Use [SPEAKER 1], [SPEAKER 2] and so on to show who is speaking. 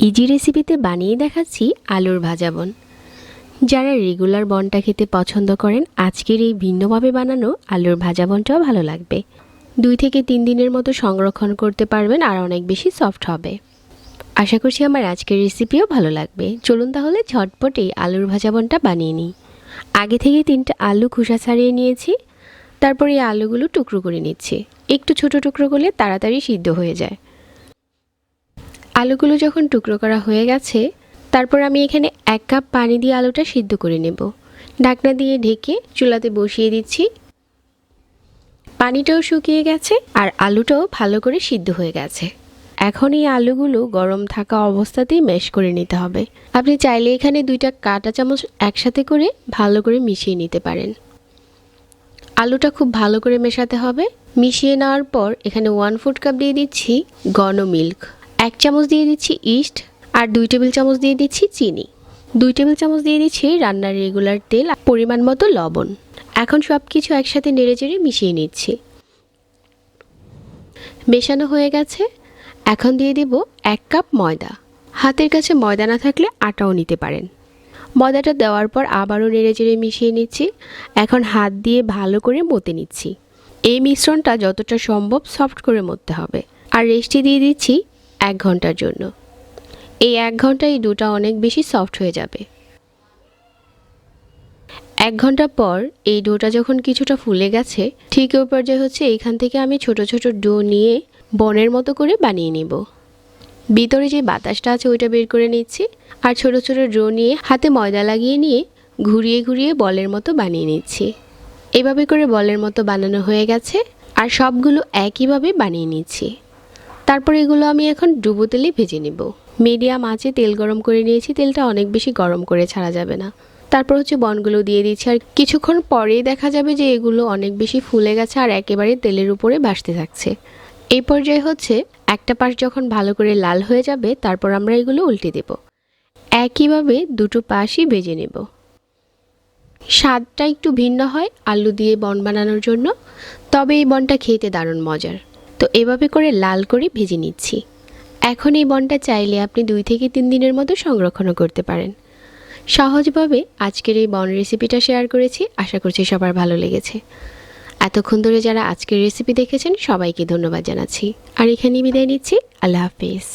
[SPEAKER 1] Easy রেসিপিতে বানিয়ে দেখাচ্ছি আলুর ভাজা বন। যারা রেগুলার বনটা খেতে পছন্দ করেন, আজকের এই ভিন্নভাবে বানানো আলুর ভাজা বনটাও ভালো লাগবে। 2 থেকে 3 দিনের মতো সংরক্ষণ করতে পারবেন আর অনেক বেশি সফট হবে। আশা করছি আমার আজকের রেসিপিও ভালো লাগবে। চলুন তাহলে ঝটপট এই আলুর ভাজা বনটা বানিয়ে নিই। আগে থেকে 3টা আলু খোসা ছাড়িয়ে নিয়েছি। তারপর এই আলুগুলো টুকরো করে নিচ্ছি। একটু ছোট টুকরো করলে তাড়াতাড়ি সিদ্ধ হয়ে যায়। আলুগুলো যখন টুকরো করা হয়ে গেছে, তারপর আমি এখানে 1 কাপ পানি দিয়ে আলুটা সিদ্ধ করে নেব। ঢাকনা দিয়ে ঢেকে চুলাতে বসিয়ে দিচ্ছি। পানিটাও শুকিয়ে গেছে আর আলুটাও ভালো করে সিদ্ধ হয়ে গেছে। এখন এই আলুগুলো গরম থাকা অবস্থাতেই ম্যাশ করে নিতে হবে। আপনি চাইলে এখানে 2টা কাঁটা চামচ একসাথে করে ভালো করে মিশিয়ে নিতে পারেন। আলুটা খুব ভালো করে মেশাতে হবে। মিশিয়ে নেওয়ার পর এখানে 1/4 কাপ দিয়ে দিচ্ছি ঘন মিল্ক, 1 চামচ দিয়ে দিচ্ছি ইস্ট আর 2 টেবিল চামচ দিয়ে দিচ্ছি চিনি, 2 টেবিল চামচ দিয়ে দিচ্ছি রান্নার রেগুলার তেল, পরিমাণ মতো লবণ। এখন সব কিছু একসাথে নেড়েচেড়ে মিশিয়ে নিচ্ছি। মেশানো হয়ে গেছে। এখন দিয়ে দেব 1 কাপ ময়দা। হাতের কাছে ময়দা না থাকলে আটাও নিতে পারেন। ময়দাটা দেওয়ার পর আবারও নেড়েচেড়ে মিশিয়ে নিচ্ছি। এখন হাত দিয়ে ভালো করে মতে নিচ্ছি। এই মিশ্রণটা যতটা সম্ভব সফট করে মতে হবে। আর রেস্টে দিয়ে দিচ্ছি 1 ঘন্টার জন্য। এই 1 ঘন্টায় এই ডোটা অনেক বেশি সফট হয়ে যাবে। 1 ঘন্টা পর এই ডোটা যখন কিছুটা ফুলে গেছে, ঠিক ওই পর্যায়ে হচ্ছে এইখান থেকে আমি ছোট ছোট ডো নিয়ে বনের মতো করে বানিয়ে নেব। ভিতরে যে বাতাসটা আছে ওইটা বের করে নিচ্ছি। আর ছোট ছোট ডো নিয়ে হাতে ময়দা লাগিয়ে নিয়ে ঘুরিয়ে ঘুরিয়ে বলের মতো বানিয়ে নিচ্ছি। এভাবে করে বলের মতো বানানো হয়ে গেছে আর সবগুলো একইভাবে বানিয়ে নিচ্ছি। তারপর এগুলো আমি এখন ডুবো তেলে ভেজে নেব। মিডিয়াম আঁচে তেল গরম করে নিয়েছি। তেলটা অনেক বেশি গরম করে ছাড়া যাবে না। তারপর হচ্ছে বনগুলো দিয়ে দিচ্ছি আর কিছুক্ষণ পরেই দেখা যাবে যে এগুলো অনেক বেশি ফুলে গেছে আর একেবারে তেলের উপরে ভাসতে থাকছে। এই পর্যায়ে হচ্ছে একটা পাশ যখন ভালো করে লাল হয়ে যাবে, তারপর আমরা এগুলো উল্টে দেব। একইভাবে দুটো পাশই ভেজে নেব। স্বাদটা একটু ভিন্ন হয় আলু দিয়ে বন বানানোর জন্য, তবে এই বনটা খেতে দারুণ মজার। তো এভাবে করে লাল করে ভেজে নিচ্ছি। এখন এই বনটা চাইলে আপনি 2 থেকে 3 দিনের মতো সংরক্ষণও করতে পারেন। সহজভাবে আজকের এই বন রেসিপিটা শেয়ার করেছি। আশা করছি সবার ভালো লেগেছে। এতক্ষণ ধরে যারা আজকের রেসিপি দেখেছেন সবাইকে ধন্যবাদ জানাচ্ছি। আর এখানেই বিদায় নিচ্ছি। আল্লাহ হাফেজ।